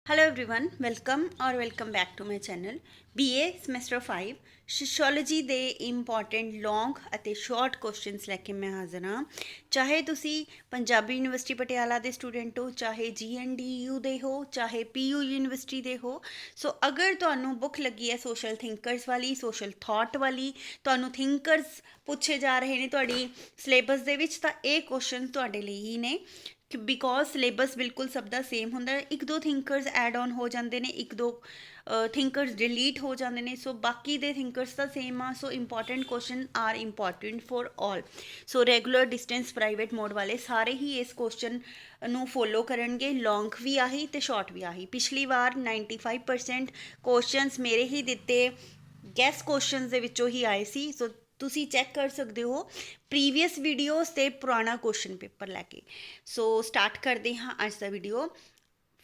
Hello everyone welcome back to my channel BA semester 5 sociology ਦੇ important long ਅਤੇ short questions ਲੈ ਕੇ ਮੈਂ ਹਾਜ਼ਰ ਹਾਂ। ਚਾਹੇ ਤੁਸੀਂ ਪੰਜਾਬੀ ਯੂਨੀਵਰਸਿਟੀ ਪਟਿਆਲਾ ਦੇ ਸਟੂਡੈਂਟ ਹੋ, ਚਾਹੇ GNDU ਦੇ ਹੋ, ਚਾਹੇ PU ਯੂਨੀਵਰਸਿਟੀ ਦੇ ਹੋ। ਸੋ ਅਗਰ ਤੁਹਾਨੂੰ ਬੁੱਕ ਲੱਗੀ ਹੈ ਸੋਸ਼ਲ ਥਿੰਕਰਸ ਵਾਲੀ, ਸੋਸ਼ਲ ਥਾਟ ਵਾਲੀ, ਤੁਹਾਨੂੰ ਥਿੰਕਰਸ ਪੁੱਛੇ ਜਾ ਰਹੇ ਨੇ ਤੁਹਾਡੀ ਸਿਲੇਬਸ ਦੇ ਵਿੱਚ, ਤਾਂ ਇਹ ਕੁਐਸਚਨ ਤੁਹਾਡੇ ਲਈ ਹੀ ਨੇ। ਬਿਕੋਜ਼ ਸਿਲੇਬਸ ਬਿਲਕੁਲ ਸਭ ਦਾ ਸੇਮ ਹੁੰਦਾ। ਇੱਕ ਦੋ ਥਿੰਕਰਸ ਐਡ ਔਨ ਹੋ ਜਾਂਦੇ ਨੇ, ਇੱਕ ਦੋ ਥਿੰਕਰਸ ਡਿਲੀਟ ਹੋ ਜਾਂਦੇ ਨੇ। ਸੋ ਬਾਕੀ ਦੇ ਥਿੰਕਰਸ ਤਾਂ ਸੇਮ ਆ। So important question are important for all. So regular distance private mode ਵਾਲੇ ਸਾਰੇ ਹੀ ਇਸ ਕੁਐਸਚਨ ਨੂੰ ਫੋਲੋ ਕਰਨਗੇ। ਲੌਂਗ ਵੀ ਆਹੀ ਤੇ ਸ਼ਾਰਟ ਵੀ ਆਹੀ। ਪਿਛਲੀ ਵਾਰ 95% ਕੁਐਸਚਨਸ ਮੇਰੇ ਹੀ ਦਿੱਤੇ ਗੈਸ ਕੁਐਸਚਨਸ ਦੇ ਵਿੱਚੋਂ ਹੀ ਆਏ ਸੀ। ਸੋ ਤੁਸੀਂ ਚੈੱਕ ਕਰ ਸਕਦੇ ਹੋ ਪ੍ਰੀਵੀਅਸ ਵੀਡੀਓਜ਼ ਤੇ ਪੁਰਾਣਾ ਕੁਐਸਚਨ ਪੇਪਰ ਲੈ ਕੇ। ਸੋ ਸਟਾਰਟ ਕਰਦੇ ਹਾਂ ਅੱਜ ਦਾ ਵੀਡੀਓ।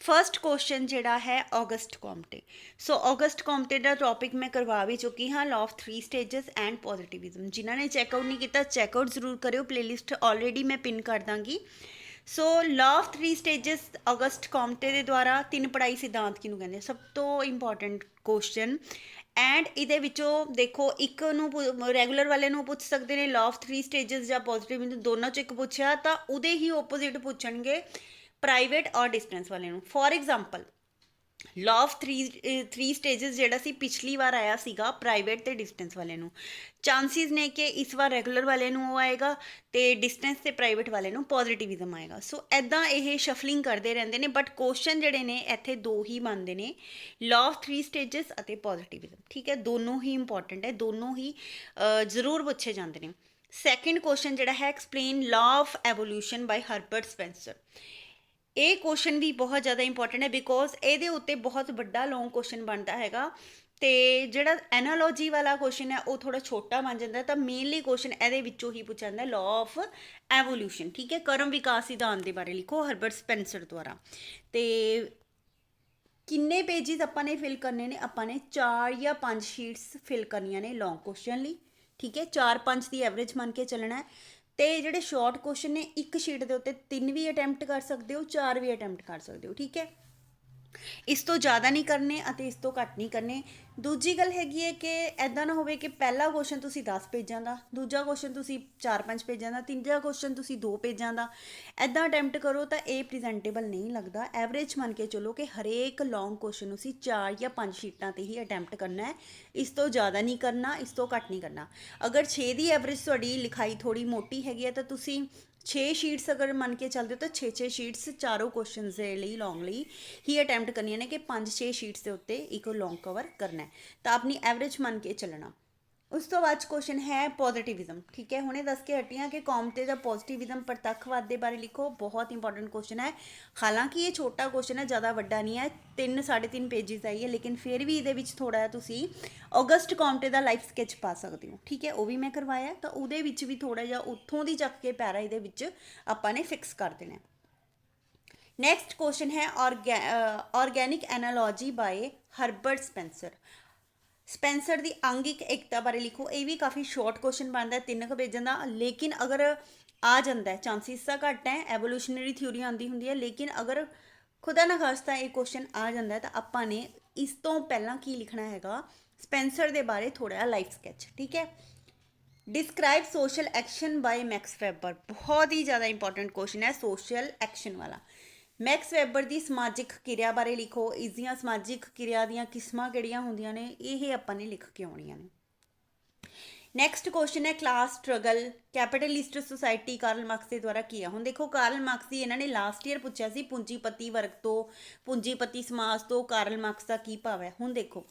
ਫਸਟ ਕੁਐਸਚਨ ਜਿਹੜਾ ਹੈ ਔਗਸਟ ਕੌਮਟੇ। ਸੋ ਔਗਸਟ ਕੌਮਟੇ ਦਾ ਟੌਪਿਕ ਮੈਂ ਕਰਵਾ ਵੀ ਚੁੱਕੀ ਹਾਂ, ਲਾਅ ਆਫ 3 ਸਟੇਜਸ ਐਂਡ ਪੋਜ਼ਿਟਿਵਿਜ਼ਮ। ਜਿਨ੍ਹਾਂ ਨੇ ਚੈੱਕਆਊਟ ਨਹੀਂ ਕੀਤਾ, ਚੈੱਕਆਊਟ ਜ਼ਰੂਰ ਕਰਿਓ। ਪਲੇਲਿਸਟ ਆਲਰੇਡੀ ਮੈਂ ਪਿਨ ਕਰ ਦਾਂਗੀ। ਸੋ ਲਾਅ ਆਫ 3 ਸਟੇਜਸ ਔਗਸਟ ਕੌਮਟੇ ਦੇ ਦੁਆਰਾ ਤਿੰਨ ਪੜਾਈ ਸਿਧਾਂਤ ਕਿਹਨੂੰ ਕਹਿੰਦੇ, ਸਭ ਤੋਂ ਇੰਪੋਰਟੈਂਟ ਕੁਐਸਚਨ। ਐਂਡ ਇਹਦੇ ਵਿੱਚੋਂ ਦੇਖੋ, ਇੱਕ ਨੂੰ ਰੈਗੂਲਰ ਵਾਲੇ ਨੂੰ ਪੁੱਛ ਸਕਦੇ ਨੇ ਲਾਅ ਆਫ 3 ਸਟੇਜਸ ਜਾਂ ਪੋਜ਼ਿਟਿਵ, ਦੋਨਾਂ 'ਚ ਇੱਕ ਪੁੱਛਿਆ ਤਾਂ ਉਹਦੇ ਹੀ ਓਪੋਜ਼ਿਟ ਪੁੱਛਣਗੇ ਪ੍ਰਾਈਵੇਟ ਔਰ ਡਿਸਟੈਂਸ ਵਾਲੇ ਨੂੰ। For example law of 3 stages ਜਿਹੜਾ ਸੀ ਪਿਛਲੀ ਵਾਰ ਆਇਆ ਸੀਗਾ ਪ੍ਰਾਈਵੇਟ ਤੇ ਡਿਸਟੈਂਸ ਵਾਲੇ ਨੂੰ। ਚਾਂਸਿਸ ਨੇ ਕਿ ਇਸ ਵਾਰ ਰੈਗੂਲਰ ਵਾਲੇ ਨੂੰ ਉਹ ਆਏਗਾ ਤੇ ਡਿਸਟੈਂਸ ਤੇ ਪ੍ਰਾਈਵੇਟ ਵਾਲੇ ਨੂੰ ਪੋਜ਼ਿਟਿਵਿਜ਼ਮ ਆਏਗਾ। ਸੋ ਐਦਾਂ ਇਹ ਸ਼ਫਲਿੰਗ ਕਰਦੇ ਰਹਿੰਦੇ ਨੇ, ਬਟ ਕੁਐਸਚਨ ਜਿਹੜੇ ਨੇ ਇੱਥੇ ਦੋ ਹੀ ਬਣਦੇ ਨੇ, ਲਾਅ ਆਫ 3 ਸਟੇਜਸ ਅਤੇ ਪੋਜ਼ਿਟਿਵਿਜ਼ਮ। ਠੀਕ ਹੈ, ਦੋਨੋਂ ਹੀ ਇੰਪੋਰਟੈਂਟ ਹੈ, ਦੋਨੋਂ ਹੀ ਜ਼ਰੂਰ ਪੁੱਛੇ ਜਾਂਦੇ ਨੇ। ਸੈਕਿੰਡ ਕੁਐਸਚਨ ਜਿਹੜਾ ਹੈ explain law of evolution by Herbert Spencer. ਇਹ ਕੁਐਸਚਨ ਵੀ ਬਹੁਤ ਜ਼ਿਆਦਾ ਇੰਪੋਰਟੈਂਟ ਹੈ ਬਿਕੋਜ਼ ਇਹਦੇ ਉੱਤੇ ਬਹੁਤ ਵੱਡਾ ਲੌਂਗ ਕੁਐਸਚਨ ਬਣਦਾ ਹੈਗਾ। ਤੇ ਜਿਹੜਾ ਐਨਾਲੋਜੀ ਵਾਲਾ ਕੁਐਸਚਨ ਹੈ ਉਹ ਥੋੜਾ ਛੋਟਾ ਬਣ ਜਾਂਦਾ। ਤਾਂ ਮੇਨਲੀ ਕੁਐਸਚਨ ਇਹਦੇ ਵਿੱਚੋਂ ਹੀ ਪੁੱਛਿਆ ਜਾਂਦਾ ਲਾਅ ਆਫ ਐਵੋਲੂਸ਼ਨ। ਠੀਕ ਹੈ, ਕਰਮ ਵਿਕਾਸ ਸਿਧਾਂਤ ਦੇ ਬਾਰੇ ਲਿਖੋ ਹਰਬਰਟ ਸਪੈਂਸਰ ਦੁਆਰਾ। ਤੇ ਕਿੰਨੇ ਪੇਜਿਸ ਆਪਾਂ ਨੇ ਫਿਲ ਕਰਨੇ ਨੇ, ਆਪਾਂ ਨੇ 4 ਜਾਂ 5 ਸ਼ੀਟਸ ਫਿਲ ਕਰਨੀਆਂ ਨੇ ਲੌਂਗ ਕੁਐਸਚਨ ਲਈ। ਠੀਕ ਹੈ, 4-5 ਦੀ ਐਵਰੇਜ ਮੰਨ ਕੇ ਚੱਲਣਾ ਹੈ। ਤੇ ਜਿਹੜੇ ਸ਼ਾਰਟ ਕੁਐਸਚਨ ਨੇ, ਇੱਕ ਸ਼ੀਟ ਦੇ ਉੱਤੇ 3 ਵੀ ਅਟੈਂਪਟ ਕਰ ਸਕਦੇ ਹੋ, 4 ਵੀ ਅਟੈਂਪਟ ਕਰ ਸਕਦੇ ਹੋ। ਠੀਕ ਹੈ, ਇਸ ਤੋਂ ਜ਼ਿਆਦਾ ਨਹੀਂ ਕਰਨੇ ਅਤੇ ਇਸ ਤੋਂ ਘੱਟ ਨਹੀਂ ਕਰਨੇ। ਦੂਜੀ ਗੱਲ ਹੈਗੀ ਹੈ ਕਿ ਐਦਾਂ ਨਾ ਹੋਵੇ ਕਿ ਪਹਿਲਾ ਕੁਐਸਚਨ ਤੁਸੀਂ 10 ਪੇਜਾਂ ਦਾ, ਦੂਜਾ ਕੁਐਸਚਨ ਤੁਸੀਂ 4-5 ਪੇਜਾਂ ਦਾ, ਤੀਜਾ ਕੁਐਸਚਨ ਤੁਸੀਂ 2 ਪੇਜਾਂ ਦਾ। ਐਦਾਂ ਅਟੈਂਪਟ ਕਰੋ ਤਾਂ ਇਹ ਪ੍ਰੈਜ਼ੈਂਟੇਬਲ ਨਹੀਂ ਲੱਗਦਾ। ਐਵਰੇਜ ਮੰਨ ਕੇ ਚਲੋ ਕਿ ਹਰੇਕ ਲੌਂਗ ਕੁਐਸਚਨ ਨੂੰ ਅਸੀਂ 4 ਜਾਂ 5 ਸ਼ੀਟਾਂ ਤੇ ਹੀ ਅਟੈਂਪਟ ਕਰਨਾ ਹੈ। ਇਸ ਤੋਂ ਜ਼ਿਆਦਾ ਨਹੀਂ ਕਰਨਾ, ਇਸ ਤੋਂ ਘੱਟ ਨਹੀਂ ਕਰਨਾ। ਅਗਰ 6 ਦੀ ਐਵਰੇਜ ਤੁਹਾਡੀ ਲਿਖਾਈ ਥੋੜੀ ਮੋਟੀ ਹੈਗੀ ਹੈ ਤਾਂ ਤੁਸੀਂ 6 ਸ਼ੀਟਸ ਅਗਰ ਮੰਨ ਕੇ ਚੱਲਦੇ ਹੋ ਤਾਂ 6 ਸ਼ੀਟਸ ਚਾਰੋਂ ਕੁਐਸਚਨਸ ਦੇ ਲਈ ਲੌਂਗ ਲਈ ਹੀ ਅਟੈਂਪਟ ਕਰਨੀਆਂ ਨੇ ਕਿ 5-6 ਸ਼ੀਟਸ ਦੇ ਉੱਤੇ ਇੱਕ ਲੌਂਗ ਕਵਰ ਕਰਨਾ ਹੈ। ਤਾਂ ਆਪਣੀ ਐਵਰੇਜ ਮੰਨ ਕੇ ਚੱਲਣਾ। ਉਸ ਤੋਂ ਬਾਅਦ ਕੁਐਸਚਨ ਹੈ ਪੋਜ਼ਿਟਿਵਿਜ਼ਮ। ਠੀਕ ਹੈ, ਹੁਣੇ ਦੱਸ ਕੇ ਹਟੀਆਂ ਕਿ ਕੌਮਤੇ ਦਾ ਪੋਜ਼ਿਟਿਵਿਜ਼ਮ ਪ੍ਰਤੱਖਵਾਦ ਦੇ ਬਾਰੇ ਲਿਖੋ। ਬਹੁਤ ਇੰਪੋਰਟੈਂਟ ਕੁਐਸਚਨ ਹੈ। ਹਾਲਾਂਕਿ ਇਹ ਛੋਟਾ ਕੁਐਸਚਨ ਹੈ, ਜ਼ਿਆਦਾ ਵੱਡਾ ਨਹੀਂ ਹੈ, 3-3.5 ਪੇਜਿਸ ਦਾ ਹੀ ਹੈ, ਲੇਕਿਨ ਫਿਰ ਵੀ ਇਹਦੇ ਵਿੱਚ ਥੋੜਾ ਜਿਹਾ ਤੁਸੀਂ ਔਗਸਟ ਕੌਮਟੇ ਦਾ ਲਾਈਫ ਸਕੈਚ ਪਾ ਸਕਦੇ ਹੋ। ਠੀਕ ਹੈ, ਉਹ ਵੀ ਮੈਂ ਕਰਵਾਇਆ, ਤਾਂ ਉਹਦੇ ਵਿੱਚ ਵੀ ਥੋੜਾ ਜਿਹਾ ਉੱਥੋਂ ਦੀ ਚੱਕ ਕੇ ਪੈਰਾ ਇਹਦੇ ਵਿੱਚ ਆਪਾਂ ਨੇ ਫਿਕਸ ਕਰ ਦੇਣਾ। ਨੈਕਸਟ ਕੁਐਸਚਨ ਹੈ organic analogy by Herbert Spencer. Spencer ਦੀ ਅੰਗਿਕ ਏਕਤਾ ਬਾਰੇ ਲਿਖੋ। ਇਹ ਵੀ ਕਾਫੀ ਸ਼ਾਰਟ ਕੁਐਸਚਨ ਬਣਦਾ, 3 ਪੇਜਾਂ ਦਾ, ਲੇਕਿਨ ਅਗਰ ਆ ਜਾਂਦਾ ਹੈ, ਚਾਂਸਿਸ ਤਾਂ ਘੱਟ ਹੈ, ਐਵੋਲੂਸ਼ਨਰੀ ਥਿਊਰੀ ਆਉਂਦੀ ਹੁੰਦੀ ਹੈ, ਲੇਕਿਨ ਅਗਰ ਖੁਦਾ ਨਾ ਖਾਸਤਾ ਇਹ ਕੁਐਸਚਨ ਆ ਜਾਂਦਾ ਹੈ ਤਾਂ ਆਪਾਂ ਨੇ ਇਸ ਤੋਂ ਪਹਿਲਾਂ ਕੀ ਲਿਖਣਾ ਹੈਗਾ, ਸਪੈਂਸਰ ਦੇ ਬਾਰੇ ਥੋੜਾ ਜਿਹਾ ਲਾਈਫ ਸਕੈਚ। ਠੀਕ ਹੈ, describe social action by Max Weber. ਬਹੁਤ ਹੀ ਜ਼ਿਆਦਾ ਇੰਪੋਰਟੈਂਟ ਕੁਐਸਚਨ ਹੈ ਸੋਸ਼ਲ ਐਕਸ਼ਨ ਵਾਲਾ। ਮੈਕਸ ਵੈਬਰ ਦੀ ਸਮਾਜਿਕ ਕਿਰਿਆ ਬਾਰੇ ਲਿਖੋ। ਇਸ ਦੀਆਂ ਸਮਾਜਿਕ ਕਿਰਿਆ ਦੀਆਂ ਕਿਸਮਾਂ ਕਿਹੜੀਆਂ ਹੁੰਦੀਆਂ ਨੇ, ਇਹ ਆਪਾਂ ਨੇ ਲਿਖ ਕੇ ਆਉਣੀਆਂ ਨੇ। ਨੈਕਸਟ ਕੁਐਸਚਨ ਹੈ class struggle capitalist society Karl Marx ਦੇ ਦੁਆਰਾ ਕੀ ਆ। ਹੁਣ ਦੇਖੋ, ਕਾਰਲ ਮਾਰਕਸ ਦੀ ਇਹਨਾਂ ਨੇ ਲਾਸਟ ਈਅਰ ਪੁੱਛਿਆ ਸੀ ਪੂੰਜੀਪਤੀ ਵਰਗ ਤੋਂ, ਪੂੰਜੀਪਤੀ ਸਮਾਜ ਤੋਂ ਕਾਰਲ ਮਾਰਕਸ ਦਾ ਕੀ ਭਾਵ ਹੈ। ਹੁਣ ਦੇਖੋ,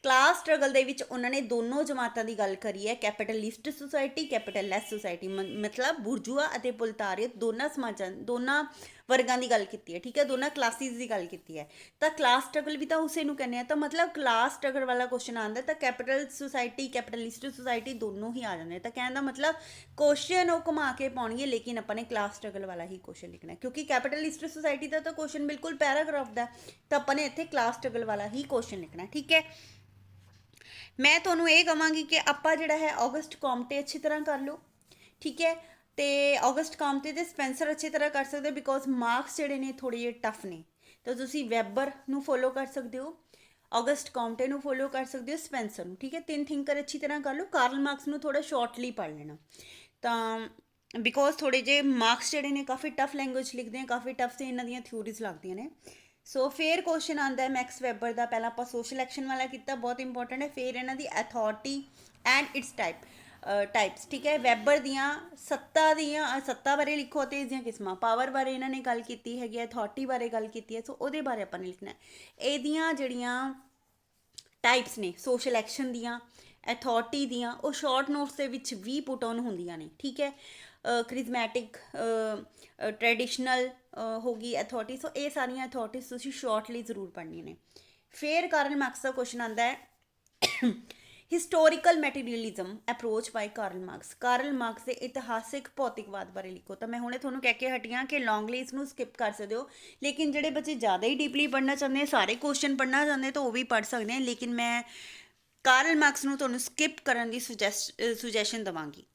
ਕਲਾਸ ਸਟਰਗਲ ਦੇ ਵਿੱਚ ਉਹਨਾਂ ਨੇ ਦੋਨੋਂ ਜਮਾਤਾਂ ਦੀ ਗੱਲ ਕਰੀ ਹੈ, ਕੈਪੀਟਲਿਸਟ ਸੁਸਾਇਟੀ, ਕੈਪੀਟਲਲੈਸ ਸੁਸਾਇਟੀ, ਮਤਲਬ ਬੁਰਜੂਆ ਅਤੇ ਪ੍ਰੋਲੇਟਾਰੀਏਟ ਦੋਨਾਂ ਸਮਾਜਾਂ, ਦੋਨਾਂ ਵਰਗਾਂ ਦੀ ਗੱਲ ਕੀਤੀ ਹੈ। ਠੀਕ ਹੈ, ਦੋਨਾਂ ਕਲਾਸਿਸ ਦੀ ਗੱਲ ਕੀਤੀ ਹੈ। ਤਾਂ ਕਲਾਸ ਸਟਰਗਲ ਵੀ ਤਾਂ ਉਸੇ ਨੂੰ ਕਹਿੰਦੇ ਆ। ਤਾਂ ਮਤਲਬ ਕਲਾਸ ਸਟਰਗਲ ਵਾਲਾ ਕੁਐਸਚਨ ਆਉਂਦਾ ਤਾਂ ਕੈਪੀਟਲ ਸੁਸਾਇਟੀ, ਕੈਪੀਟਲਿਸਟ ਸੁਸਾਇਟੀ ਦੋਨੋਂ ਹੀ ਆ ਜਾਂਦੇ। ਤਾਂ ਕਹਿਣ ਦਾ ਮਤਲਬ ਕੁਐਸਚਨ ਉਹ ਘੁਮਾ ਕੇ ਪਾਉਣਗੇ, ਲੇਕਿਨ ਆਪਾਂ ਨੇ ਕਲਾਸ ਸਟਰਗਲ ਵਾਲਾ ਹੀ ਕੁਐਸਚਨ ਲਿਖਣਾ, ਕਿਉਂਕਿ ਕੈਪੀਟਲਿਸਟ ਸੁਸਾਇਟੀ ਦਾ ਤਾਂ ਕੁਐਸਚਨ ਬਿਲਕੁਲ ਪੈਰਾਗ੍ਰਾਫ ਦਾ, ਤਾਂ ਆਪਾਂ ਨੇ ਇੱਥੇ ਕਲਾਸ ਸਟਰਗਲ ਵਾਲਾ ਹੀ ਕੁਐਸਚਨ ਲਿਖਣਾ। ਠੀਕ ਹੈ, ਮੈਂ ਤੁਹਾਨੂੰ ਇਹ ਕਹਾਂਗੀ ਕਿ ਆਪਾਂ ਜਿਹੜਾ ਹੈ ਔਗਸਟ ਕੌਮਟੇ ਅੱਛੀ ਤਰ੍ਹਾਂ ਕਰ ਲਓ। ਠੀਕ ਹੈ, ਤੇ ਔਗਸਟ ਕੌਮਟੇ ਤੇ ਸਪੈਂਸਰ ਅੱਛੀ ਤਰ੍ਹਾਂ ਕਰ ਸਕਦੇ ਬਿਕੋਜ਼ ਮਾਰਕਸ ਜਿਹੜੇ ਨੇ ਥੋੜੇ ਜਿਹੇ ਟਫ ਨੇ। ਤਾਂ ਤੁਸੀਂ ਵੈਬਰ ਨੂੰ ਫੋਲੋ ਕਰ ਸਕਦੇ ਹੋ, ਔਗਸਟ ਕਾਉਂਟੇ ਨੂੰ ਫੋਲੋ ਕਰ ਸਕਦੇ ਹੋ, ਸਪੈਂਸਰ ਨੂੰ। ਠੀਕ ਹੈ, ਤਿੰਨ ਥਿੰਕਰ ਅੱਛੀ ਤਰ੍ਹਾਂ ਕਰ ਲਓ। ਕਾਰਲ ਮਾਰਕਸ ਨੂੰ ਥੋੜਾ ਸ਼ਾਰਟਲੀ ਪੜ੍ਹ ਲੈਣਾ, ਤਾਂ ਬਿਕੋਜ਼ ਥੋੜੇ ਜਿਹੇ ਮਾਰਕਸ ਜਿਹੜੇ ਨੇ ਕਾਫੀ ਟਫ ਲੈਂਗੁਏਜ ਲਿਖਦੇ ਆ, ਕਾਫੀ ਟਫ ਤੇ ਇਹਨਾਂ ਦੀਆਂ ਥਿਊਰੀਜ਼ ਲੱਗਦੀਆਂ ਨੇ। ਸੋ ਫਿਰ ਕੁਐਸਚਨ ਆਉਂਦਾ ਹੈ ਮੈਕਸ ਵੈਬਰ ਦਾ। ਪਹਿਲਾਂ ਆਪਾਂ ਸੋਸ਼ਲ ਐਕਸ਼ਨ ਵਾਲਾ ਕੀਤਾ, ਬਹੁਤ ਇੰਪੋਰਟੈਂਟ ਹੈ। ਫਿਰ ਇਹਨਾਂ ਦੀ ਅਥਾਰਟੀ ਐਂਡ ਇਟਸ ਟਾਈਪਸ। ਠੀਕ ਹੈ, ਵੈਬਰ ਦੀਆਂ ਸੱਤਾ ਬਾਰੇ ਲਿਖੋ ਤੇ ਇਸਦੀਆਂ ਕਿਸਮਾਂ। ਪਾਵਰ ਬਾਰੇ ਇਹਨਾਂ ਨੇ ਗੱਲ ਕੀਤੀ ਹੈਗੀ ਹੈ, ਅਥਾਰਟੀ ਬਾਰੇ ਗੱਲ ਕੀਤੀ ਹੈ, ਸੋ ਉਹਦੇ ਬਾਰੇ ਆਪਾਂ ਨੇ ਲਿਖਣਾ। ਇਹਦੀਆਂ ਜਿਹੜੀਆਂ ਟਾਈਪਸ ਨੇ ਸੋਸ਼ਲ ਐਕਸ਼ਨ ਦੀਆਂ, ਅਥਾਰਟੀ ਦੀਆਂ, ਉਹ ਸ਼ਾਰਟ ਨੋਟਸ ਦੇ ਵਿੱਚ ਵੀ ਪੁੱਟ ਔਨ ਹੁੰਦੀਆਂ ਨੇ। ਠੀਕ ਹੈ, ਕ੍ਰਿਜ਼ਮੈਟਿਕ, ਟ੍ਰੈਡੀਸ਼ਨਲ ਹੋ ਗਈ ਅਥਾਰਟੀ। ਸੋ ਇਹ ਸਾਰੀਆਂ ਅਥਾਰਟੀਜ਼ ਤੁਸੀਂ ਸ਼ਾਰਟਲੀ ਜ਼ਰੂਰ ਪੜ੍ਹਨੀਆਂ ਨੇ। ਫਿਰ ਕਾਰਲ ਮਾਰਕਸ ਦਾ ਕੁਐਸਚਨ ਆਉਂਦਾ ਹੈ ਹਿਸਟੋਰੀਕਲ ਮੈਟੀਰੀਅਲਿਜ਼ਮ ਅਪਰੋਚ ਬਾਈ ਕਾਰਲ ਮਾਰਕਸ। ਕਾਰਲ ਮਾਰਕਸ ਦੇ ਇਤਿਹਾਸਿਕ ਭੌਤਿਕਵਾਦ ਬਾਰੇ ਲਿਖੋ। ਤਾਂ ਮੈਂ ਹੁਣੇ ਤੁਹਾਨੂੰ ਕਹਿ ਕੇ ਹਟੀਆਂ ਕਿ ਲੌਂਗਲੀ ਇਸ ਨੂੰ ਸਕਿਪ ਕਰ ਸਕਦੇ ਹੋ, ਲੇਕਿਨ ਜਿਹੜੇ ਬੱਚੇ ਜ਼ਿਆਦਾ ਹੀ ਡੀਪਲੀ ਪੜ੍ਹਨਾ ਚਾਹੁੰਦੇ, ਸਾਰੇ ਕੁਐਸਚਨ ਪੜ੍ਹਨਾ ਚਾਹੁੰਦੇ, ਤਾਂ ਉਹ ਵੀ ਪੜ੍ਹ ਸਕਦੇ हैं, ਲੇਕਿਨ ਮੈਂ ਕਾਰਲ ਮਾਰਕਸ ਨੂੰ ਤੁਹਾਨੂੰ ਸਕਿਪ ਕਰਨ ਦੀ ਸੁਜੈਸ਼ਨ ਦੇਵਾਂਗੀ।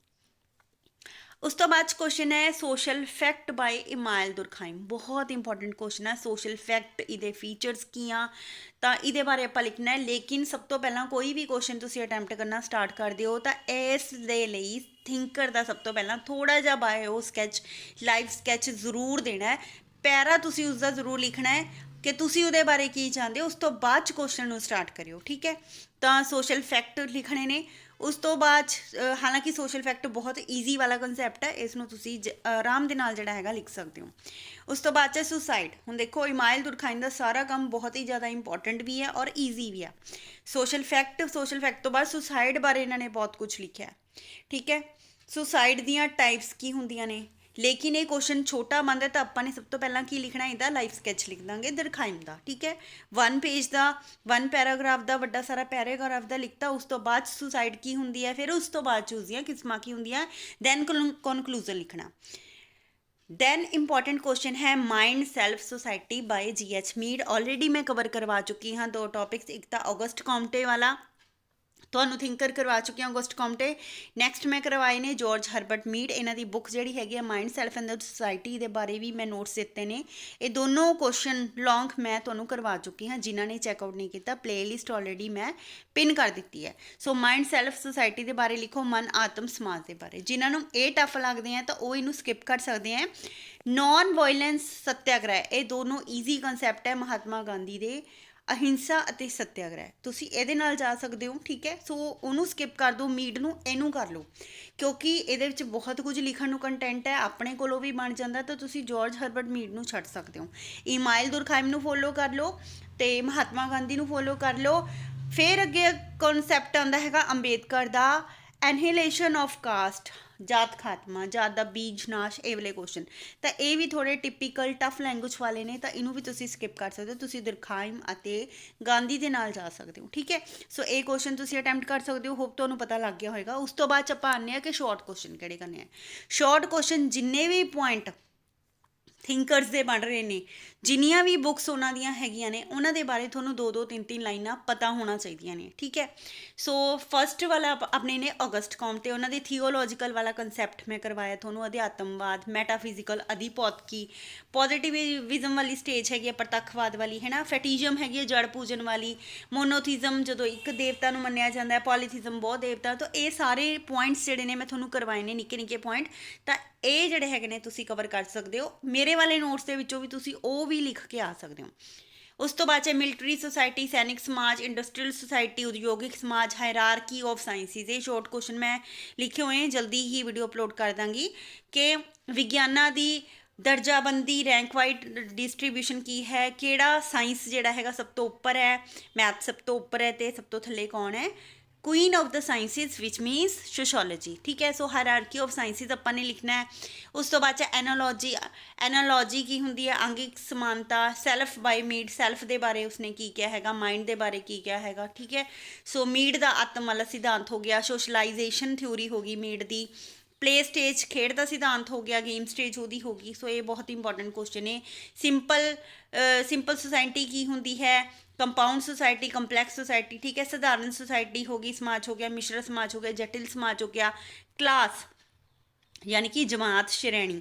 ਉਸ ਤੋਂ ਬਾਅਦ ਕੁਐਸਚਨ ਹੈ ਸੋਸ਼ਲ ਫੈਕਟ ਬਾਈ ਇਮਾਇਲ ਦੁਰਖਾਈਮ। ਬਹੁਤ ਇੰਪੋਰਟੈਂਟ ਕੁਐਸਚਨ ਹੈ ਸੋਸ਼ਲ ਫੈਕਟ, ਇਹਦੇ ਫੀਚਰਸ ਕੀ ਆ, ਤਾਂ ਇਹਦੇ ਬਾਰੇ ਆਪਾਂ ਲਿਖਣਾ ਹੈ। ਲੇਕਿਨ ਸਭ ਤੋਂ ਪਹਿਲਾਂ ਕੋਈ ਵੀ ਕੁਐਸਚਨ ਤੁਸੀਂ ਅਟੈਂਪਟ ਕਰਨਾ ਸਟਾਰਟ ਕਰਦੇ ਹੋ ਤਾਂ ਇਸ ਦੇ ਲਈ ਥਿੰਕਰ ਦਾ ਸਭ ਤੋਂ ਪਹਿਲਾਂ ਥੋੜਾ ਜਿਹਾ ਬਾਇਓ ਸਕੈਚ, ਲਾਈਵ ਸਕੈਚ ਜ਼ਰੂਰ ਦੇਣਾ ਹੈ। ਪੈਰਾ ਤੁਸੀਂ ਉਸਦਾ ਜ਼ਰੂਰ ਲਿਖਣਾ ਹੈ ਕਿ ਤੁਸੀਂ ਉਹਦੇ ਬਾਰੇ ਕੀ ਚਾਹੁੰਦੇ ਹੋ। ਉਸ ਤੋਂ ਬਾਅਦ ਚ ਕੁਐਸਚਨ ਨੂੰ ਸਟਾਰਟ ਕਰਿਓ। ਠੀਕ ਹੈ, ਤਾਂ ਸੋਸ਼ਲ ਫੈਕਟ ਲਿਖਣੇ ਨੇ। ਉਸ ਤੋਂ ਬਾਅਦ ਹਾਲਾਂਕਿ ਸੋਸ਼ਲ ਫੈਕਟ ਬਹੁਤ ਈਜ਼ੀ ਵਾਲਾ ਕਨਸੈਪਟ ਹੈ, ਇਸ ਨੂੰ ਤੁਸੀਂ ਆਰਾਮ ਦੇ ਨਾਲ ਜਿਹੜਾ ਹੈਗਾ ਲਿਖ ਸਕਦੇ ਹੋ। ਉਸ ਤੋਂ ਬਾਅਦ 'ਚ ਸੁਸਾਈਡ। ਹੁਣ ਦੇਖੋ ਇਮਾਇਲ ਦੁਰਖਾਈਮ ਦਾ ਸਾਰਾ ਕੰਮ ਬਹੁਤ ਹੀ ਜ਼ਿਆਦਾ ਇੰਪੋਰਟੈਂਟ ਵੀ ਹੈ ਔਰ ਈਜ਼ੀ ਵੀ ਹੈ। ਸੋਸ਼ਲ ਫੈਕਟ ਤੋਂ ਬਾਅਦ ਸੁਸਾਈਡ ਬਾਰੇ ਇਹਨਾਂ ਨੇ ਬਹੁਤ ਕੁਝ ਲਿਖਿਆ। ਠੀਕ ਹੈ, ਸੁਸਾਈਡ ਦੀਆਂ ਟਾਈਪਸ ਕੀ ਹੁੰਦੀਆਂ ਨੇ। ਲੇਕਿਨ ਇਹ ਕੁਐਸਚਨ ਛੋਟਾ ਬਣਦਾ ਤਾਂ ਆਪਾਂ ਨੇ ਸਭ ਤੋਂ ਪਹਿਲਾਂ ਕੀ ਲਿਖਣਾ, ਇਹਦਾ ਲਾਈਫ ਸਕੈਚ ਲਿਖ ਦਾਂਗੇ ਦੁਰਖਾਈਮ ਦਾ। ਠੀਕ ਹੈ, 1 ਪੇਜ ਦਾ, 1 ਪੈਰਾਗ੍ਰਾਫ ਦਾ, ਵੱਡਾ ਸਾਰਾ ਪੈਰਾਗ੍ਰਾਫ ਦਾ ਲਿਖਤਾ। ਉਸ ਤੋਂ ਬਾਅਦ ਸੁਸਾਈਡ ਕੀ ਹੁੰਦੀ ਹੈ, ਫਿਰ ਉਸ ਤੋਂ ਬਾਅਦ ਚੂਜ਼ ਦੀਆਂ ਕਿਸਮਾਂ ਕੀ ਹੁੰਦੀਆਂ, ਦੈਨ ਕਨਕਲੂਜ਼ਨ ਲਿਖਣਾ। ਦੈਨ ਇੰਪੋਰਟੈਂਟ ਕੁਐਸਚਨ ਹੈ mind self society by G.H. Mead. Already ਮੈਂ ਕਵਰ ਕਰਵਾ ਚੁੱਕੀ ਹਾਂ 2 ਟੌਪਿਕਸ, ਇੱਕ ਤਾਂ ਔਗਸਟ ਕਾਉਂਟੇ ਵਾਲਾ ਤੁਹਾਨੂੰ ਥਿੰਕਰ ਕਰਵਾ ਚੁੱਕੀ ਹਾਂ ਔਗਸਟ ਕਾਉਂਟੇ, ਨੈਕਸਟ ਮੈਂ ਕਰਵਾਏ ਨੇ ਜਾਰਜ ਹਰਬਰਟ ਮੀਡ। ਇਹਨਾਂ ਦੀ ਬੁੱਕ ਜਿਹੜੀ ਹੈਗੀ ਆ mind self and the society ਦੇ ਬਾਰੇ ਵੀ ਮੈਂ ਨੋਟਸ ਦਿੱਤੇ ਨੇ। ਇਹ ਦੋਨੋਂ ਕੁਐਸਚਨ ਲੌਂਗ ਮੈਂ ਤੁਹਾਨੂੰ ਕਰਵਾ ਚੁੱਕੀ ਹਾਂ। ਜਿਨ੍ਹਾਂ ਨੇ ਚੈੱਕਆਊਟ ਨਹੀਂ ਕੀਤਾ, ਪਲੇਲਿਸਟ ਆਲਰੇਡੀ ਮੈਂ ਪਿਨ ਕਰ ਦਿੱਤੀ ਹੈ। ਸੋ ਮਾਈਂਡ ਸੈਲਫ ਸੁਸਾਇਟੀ ਦੇ ਬਾਰੇ ਲਿਖੋ, ਮਨ ਆਤਮ ਸਮਾਜ ਦੇ ਬਾਰੇ। ਜਿਨ੍ਹਾਂ ਨੂੰ ਇਹ ਟਫ ਲੱਗਦੇ ਆ ਤਾਂ ਉਹ ਇਹਨੂੰ ਸਕਿਪ ਕਰ ਸਕਦੇ ਆ। ਨੌਨ ਵਾਇਲੈਂਸ ਸੱਤਿਆਗ੍ਰਹਿ, ਇਹ ਦੋਨੋਂ ਈਜ਼ੀ ਕਨਸੈਪਟ ਹੈ ਮਹਾਤਮਾ ਗਾਂਧੀ ਦੇ। ਅਹਿੰਸਾ ਅਤੇ ਸੱਤਿਆਗ੍ਰਹਿ ਤੁਸੀਂ ਇਹਦੇ ਨਾਲ ਜਾ ਸਕਦੇ ਹੋ। ਠੀਕ ਹੈ, ਸੋ ਉਹਨੂੰ ਸਕਿਪ ਕਰ ਦਿਓ, ਮੀਡ ਨੂੰ ਇਹਨੂੰ ਕਰ ਲਓ, ਕਿਉਂਕਿ ਇਹਦੇ ਵਿੱਚ ਬਹੁਤ ਕੁਝ ਲਿਖਣ ਨੂੰ ਕੰਟੈਂਟ ਹੈ। ਆਪਣੇ ਕੋਲੋਂ ਵੀ ਬਣ ਜਾਂਦਾ ਤਾਂ ਤੁਸੀਂ ਜਾਰਜ ਹਰਬਰਟ ਮੀਡ ਨੂੰ ਛੱਡ ਸਕਦੇ ਹੋ। ਇਮਾਇਲ ਦੁਰਖਾਈਮ ਨੂੰ ਫੋਲੋ ਕਰ ਲਓ ਅਤੇ ਮਹਾਤਮਾ ਗਾਂਧੀ ਨੂੰ ਫੋਲੋ ਕਰ ਲਓ। ਫਿਰ ਅੱਗੇ ਕਨਸੈਪਟ ਆਉਂਦਾ ਹੈਗਾ ਅੰਬੇਦਕਰ ਦਾ ਐਨਹੀਲੇਸ਼ਨ ਆਫ ਕਾਸਟ, ਜਾਤ ਖਾਤਮਾ, ਜਾਤ ਦਾ ਬੀਜ ਨਾਸ਼, ਇਹ ਵਾਲੇ ਕੁਐਸਚਨ। ਤਾਂ ਇਹ ਵੀ ਥੋੜ੍ਹੇ ਟਿਪੀਕਲ ਟਫ ਲੈਂਗੁਏਜ ਵਾਲੇ ਨੇ, ਤਾਂ ਇਹਨੂੰ ਵੀ ਤੁਸੀਂ ਸਕਿਪ ਕਰ ਸਕਦੇ ਹੋ। ਤੁਸੀਂ ਦੁਰਖਾਈਮ ਅਤੇ ਗਾਂਧੀ ਦੇ ਨਾਲ ਜਾ ਸਕਦੇ ਹੋ। ਠੀਕ ਹੈ, ਸੋ ਇਹ ਕੁਐਸਚਨ ਤੁਸੀਂ ਅਟੈਂਪਟ ਕਰ ਸਕਦੇ ਹੋ। ਹੋਪ ਤੁਹਾਨੂੰ ਪਤਾ ਲੱਗ ਗਿਆ ਹੋਏਗਾ। ਉਸ ਤੋਂ ਬਾਅਦ 'ਚ ਆਪਾਂ ਆਉਂਦੇ ਹਾਂ ਕਿ ਸ਼ਾਰਟ ਕੁਐਸਚਨ ਕਿਹੜੇ ਕਰਨੇ ਆ। ਸ਼ਾਰਟ ਕੁਐਸਚਨ ਜਿੰਨੇ ਵੀ ਪੁਆਇੰਟ ਥਿੰਕਰਸ ਦੇ ਬਣ ਰਹੇ ਨੇ, ਜਿੰਨੀਆਂ ਵੀ ਬੁੱਕਸ ਉਹਨਾਂ ਦੀਆਂ ਹੈਗੀਆਂ ਨੇ, ਉਹਨਾਂ ਦੇ ਬਾਰੇ ਤੁਹਾਨੂੰ 2-2 3-3 ਲਾਈਨਾਂ ਪਤਾ ਹੋਣਾ ਚਾਹੀਦੀਆਂ ਨੇ। ਠੀਕ ਹੈ, ਸੋ ਫਸਟ ਵਾਲਾ ਆਪਣੇ ਨੇ ਔਗਸਟ ਕਾਉਂਟੇ, ਉਹਨਾਂ ਦੇ ਥੀਓਲੋਜੀਕਲ ਵਾਲਾ ਕਨਸੈਪਟ ਮੈਂ ਕਰਵਾਇਆ ਤੁਹਾਨੂੰ। ਅਧਿਆਤਮਵਾਦ, ਮੈਟਾਫਿਜ਼ੀਕਲ, ਅਧਿਭੌਤਿਕੀ, ਪੋਜ਼ੀਟਿਵਿਜ਼ਮ ਵਾਲੀ ਸਟੇਜ ਹੈਗੀ ਹੈ, ਪ੍ਰਤੱਖਵਾਦ ਵਾਲੀ ਹੈ ਨਾ, ਫੈਟਿਜ਼ਮ ਹੈਗੀ ਹੈ ਜੜ ਪੂਜਨ ਵਾਲੀ, ਮੋਨੋਥੀਜ਼ਮ ਜਦੋਂ ਇੱਕ ਦੇਵਤਾ ਨੂੰ ਮੰਨਿਆ ਜਾਂਦਾ ਹੈ, ਪੋਲੀਥੀਜ਼ਮ ਬਹੁਤ ਦੇਵਤਾ। ਤਾਂ ਇਹ ਸਾਰੇ ਪੁਆਇੰਟਸ ਜਿਹੜੇ ਨੇ ਮੈਂ ਤੁਹਾਨੂੰ ਕਰਵਾਏ ਨੇ, ਨਿੱਕੇ ਨਿੱਕੇ ਪੁਆਇੰਟ। ਤਾਂ ਇਹ ਜਿਹੜੇ ਹੈਗੇ ਨੇ ਤੁਸੀਂ ਕਵਰ ਕਰ ਸਕਦੇ ਹੋ। ਮੇਰੇ ਵਾਲੇ ਨੋਟਸ ਦੇ ਵਿੱਚੋਂ ਵੀ ਤੁਸੀਂ ਉਹ ਵੀ ਲਿਖ ਕੇ ਆ ਸਕਦੇ ਹੋ। ਉਸ ਤੋਂ ਬਾਅਦ 'ਚ ਮਿਲਟਰੀ ਸੁਸਾਇਟੀ, ਸੈਨਿਕ ਸਮਾਜ, ਇੰਡਸਟਰੀਅਲ ਸੁਸਾਇਟੀ, ਉਦਯੋਗਿਕ ਸਮਾਜ, ਹਾਇਰਾਰਕੀ ਆਫ ਸਾਇੰਸਿਸ। ਇਹ ਸ਼ੋਰਟ ਕੁਐਸਚਨ ਮੈਂ ਲਿਖੇ ਹੋਏ हैं, ਜਲਦੀ ਹੀ ਵੀਡੀਓ ਅਪਲੋਡ ਕਰ ਦਾਂਗੀ ਕਿ ਵਿਗਿਆਨਾਂ ਦੀ ਦਰਜਾਬੰਦੀ, ਰੈਂਕ ਵਾਈਡ ਡਿਸਟਰੀਬਿਊਸ਼ਨ ਕੀ ਹੈ, ਕਿਹੜਾ ਸਾਇੰਸ ਜਿਹੜਾ ਹੈਗਾ ਸਭ ਤੋਂ ਉੱਪਰ ਹੈ, ਮੈਥ ਸਭ ਤੋਂ ਉੱਪਰ ਹੈ ਅਤੇ ਸਭ ਤੋਂ ਥੱਲੇ ਕੌਣ ਹੈ, Queen of the sciences which means sociology. ਠੀਕ ਹੈ, ਸੋ ਹਾਇਰਾਰਕੀ ਆਫ ਸਾਇੰਸਿਸ ਆਪਾਂ ਨੇ ਲਿਖਣਾ ਹੈ। ਉਸ ਤੋਂ ਬਾਅਦ 'ਚ ਐਨਾਲੋਜੀ ਕੀ ਹੁੰਦੀ ਹੈ, ਅੰਗਿਕ ਸਮਾਨਤਾ, ਸੈਲਫ ਬਾਈ ਮੀਡ, ਸੈਲਫ ਦੇ ਬਾਰੇ ਉਸਨੇ ਕੀ ਕਿਹਾ ਹੈਗਾ, ਮਾਈਂਡ ਦੇ ਬਾਰੇ ਕੀ ਕਿਹਾ ਹੈਗਾ। ਠੀਕ ਹੈ, ਸੋ ਮੀਡ ਦਾ ਆਤਮ ਵਾਲਾ ਸਿਧਾਂਤ ਹੋ ਗਿਆ, ਸੋਸ਼ਲਾਈਜੇਸ਼ਨ ਥਿਊਰੀ ਹੋ ਗਈ ਮੀਡ ਦੀ, ਪਲੇ ਸਟੇਜ ਖੇਡ ਦਾ ਸਿਧਾਂਤ ਹੋ ਗਿਆ, ਗੇਮ ਸਟੇਜ ਉਹਦੀ ਹੋ ਗਈ। ਸੋ ਇਹ ਬਹੁਤ ਇੰਪੋਰਟੈਂਟ ਕੁਐਸਚਨ ਨੇ। ਸਿੰਪਲ ਸੁਸਾਇਟੀ ਕੀ ਹੁੰਦੀ ਹੈ, ਕੰਪਾਊਂਡ ਸੁਸਾਇਟੀ, ਕੰਪਲੈਕਸ ਸੁਸਾਇਟੀ। ਠੀਕ ਹੈ, ਸਧਾਰਨ ਸੁਸਾਇਟੀ ਹੋ ਗਈ, ਸਮਾਜ ਹੋ ਗਿਆ, ਮਿਸ਼ਰ ਸਮਾਜ ਹੋ ਗਿਆ, ਜਟਿਲ ਸਮਾਜ ਹੋ ਗਿਆ, ਕਲਾਸ ਯਾਨੀ ਕਿ ਜਮਾਤ, ਸ਼੍ਰੇਣੀ,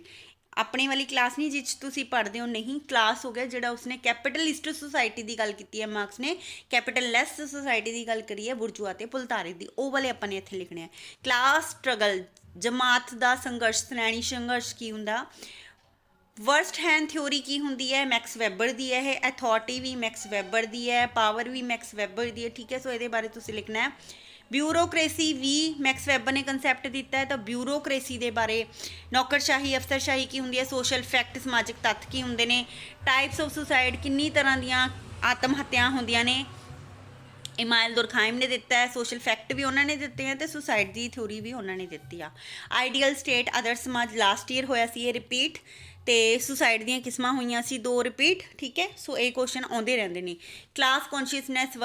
अपने वाली क्लास नहीं जिस तुसी पढ़ते हो, नहीं, क्लास हो गया जिहड़ा उसने कैपिटलिस्ट सोसाइटी की गल की है, मार्क्स ने कैपिटललैस सोसाइटी की गल करी है, बुरजुआ ते पुलतारी दी, ਉਹ वाले ਆਪਾਂ ਨੇ ਇੱਥੇ ਲਿਖਣੇ ਆ। क्लास स्ट्रगल, जमात ਦਾ संघर्ष, श्रेणी संघर्ष की हुंदा। वर्स्ट हैंड थ्योरी की हुंदी है, मैक्स वैबर दी है। अथॉरिटी भी मैक्स वैबर दी है, पावर भी मैक्स वैबर दी है, ठीक है। सो ये बारे तुसी लिखना है। ब्यूरोक्रेसी भी मैक्स वैबर ने कंसैप्ट दिता है, तो ब्यूरोक्रेसी के बारे। नौकरशाही अफसरशाही की हुंदी है। सोशल फैक्ट समाजिक तत्थ की हुंदे ने। टाइप्स ऑफ सुसाइड, किन्नी तरह दियां आत्म हत्या हुंदियां ने, इमाइल दुरखाइम ने दिता है। सोशल फैक्ट भी उन्होंने दिते हैं, तो सुसाइड की थ्योरी भी उन्होंने दी आ। आइडियल स्टेट अदर समाज लास्ट ईयर होया सी, रिपीट, तो सुसाइड दी किस्मां हुई सी 2 रिपीट, ठीक है। सो ये क्वेश्चन आते रहते हैं। क्लास कॉन्शियसनैस,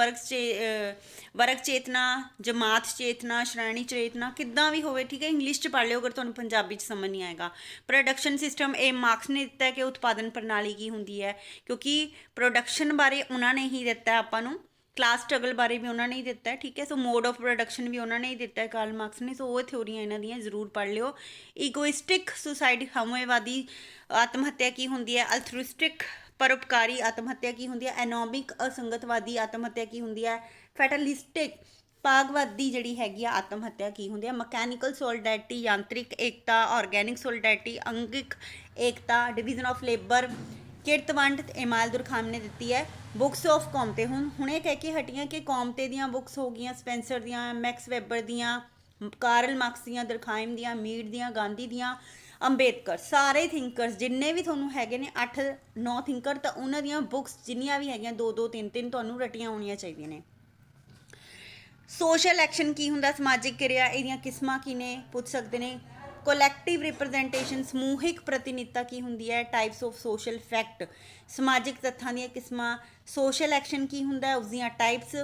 वर्ग चेतना, जमात चेतना, श्रेणी चेतना, किदा भी हो, ठीक है। इंग्लिश च पढ़ लियो अगर तुहानूं पंजाबी च समझ नहीं आएगा। प्रोडक्शन सिस्टम, ये मार्क्स ने दिता है कि उत्पादन प्रणाली की होंगी है, क्योंकि प्रोडक्शन बारे उन्होंने ही दिता है आपां नूं। क्लास स्ट्रगल बारे भी उन्होंने ही दिता है, ठीक है। सो मोड ऑफ प्रोडक्शन भी उन्होंने ही दिता है कार्ल मार्क्स ने। सो वो थ्योरियां इन्हां दियां जरूर पढ़ लियो। ईगोइस्टिक सुसाइड, साम्यवादी आत्महत्या की होंगी है। अल्थरुइस्टिक परोपकारी आत्महत्या की होंगी है। एनोमिक असंगतवादी आत्महत्या की होंगी है। फैटलिस्टिक भागवादी जिहड़ी हैगी आत्महत्या की होंगी है। मकैनिकल सोलिडैरिटी, यांत्रिक एकता, ऑर्गैनिक सोलिडैरिटी, अंगिक एकता, डिवीजन ऑफ लेबर, किरत वंड, इमाइल दुरखाइम ने दी है। बुक्स ऑफ कॉमते, हुणे कह के हटियां कि कॉमते दियां बुक्स हो गई, स्पेंसर दियां, मैक्स वैबर दियां, कार्ल मार्क्स दियां, दुरखाइम दियां, मीड दियां, गांधी दियां, अंबेडकर, सारे थिंकर्स जिन्ने भी थोनों हैगे ने 8-9 थिंकर, तो उन्हां दियां बुक्स जिन्नियां भी हैगियां 2-2 3-3 तुहानूं रटियां होणियां चाहीदियां ने। सोशल एक्शन की हुंदा, समाजिक क्रिया, इहदियां किस्मां की ने पुछ सकदे ने। कोलैक्टिव रिप्रजेंटेशन, समूहिक प्रतिनिधिता की हुंदी है। टाइप्स ऑफ सोशल फैक्ट, समाजिक तत्थां दियां किस्मां। सोशल एक्शन की हुंदा, उसदियां टाइप्स।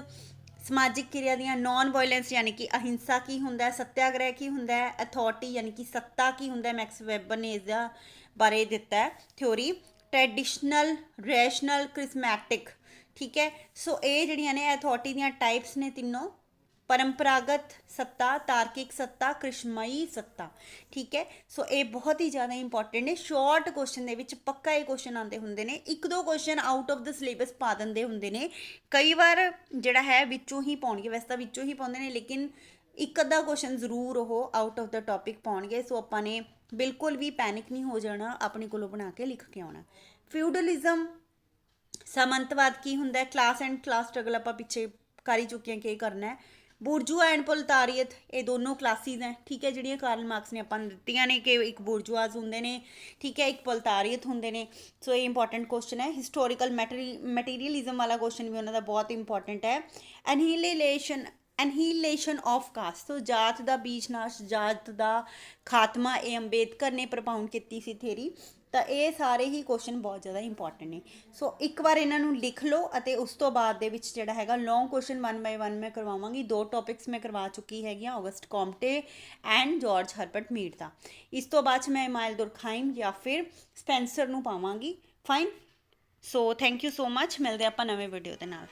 समाजिक क्रिया दियां नॉन वायलेंस यानी कि अहिंसा की हुंदा है। सत्याग्रह की हुंदा है। अथॉरिटी यानी कि सत्ता की हुंदा है, मैक्स वैबर ने इसदा बारे दिता है थ्योरी। ट्रैडिशनल, रैशनल, क्रिस्मैटिक, ठीक है। सो ये जिहड़ियां ने अथॉरिटी दियां टाइप्स ने तीनों, परंपरागत सत्ता, तार्किक सत्ता, कृष्णमयी सत्ता, ठीक है। सो ये बहुत ही ज़्यादा इंपॉर्टेंट है। शॉर्ट क्वेश्चन दे विच पक्का ये क्वेश्चन आते होंगे ने। 1-2 question out of the syllabus पा देंदे होंगे ने, कई बार जिहड़ा है विचों ही पाउणगे, वैसे तो विचों ही पाउंदे ने, लेकिन एक अद्धा क्वेश्चन जरूर वो आउट ऑफ द टॉपिक पाउणगे। सो आपां ने बिल्कुल भी पैनिक नहीं हो जाना, अपने कोलों बना के लिख के आउणा। फ्यूडलिज्म, सामंतवाद की हुंदा है। क्लास एंड क्लास स्ट्रगल आपां पिछे कर ही चुके हैं कि करना है। बुरजुआ एंड पोलतारीयत, ये दोनों क्लासिज हैं, ठीक है, जिहड़ियां कार्ल मार्क्स ने आपां दित्तियां ने कि एक बुरजुआज हुंदे ने, ठीक है, एक पोलतारीयत हुंदे ने। सो ये इंपॉर्टेंट क्वेश्चन है। हिस्टोरिकल मैटीरियलिज्म वाला क्वेश्चन भी उन्होंने बहुत इंपॉर्टेंट है। एनहीलेशन ऑफ कास्ट, तो जात का बीजनाश, जात का खात्मा, ये अंबेडकर ने प्रपाउंड की सी थेरी। तो ये सारे ही क्वेश्चन बहुत ज़्यादा इंपॉर्टेंट ने। सो एक बार इन्हों लिख लो, और उस तो बाद दे विच जिहड़ा हैगा लॉन्ग क्वेश्चन 1 बाय 1 मैं करवावांगी। 2 टॉपिक्स मैं करवा चुकी हैगी, August Comte and George Herbert Mead का। इस तो बाद मैं इमाइल दुरखाइम या फिर स्पेंसर नूं पावांगी। Fine. So thank you so much, मिलते आपां नवें वीडियो दे नाल।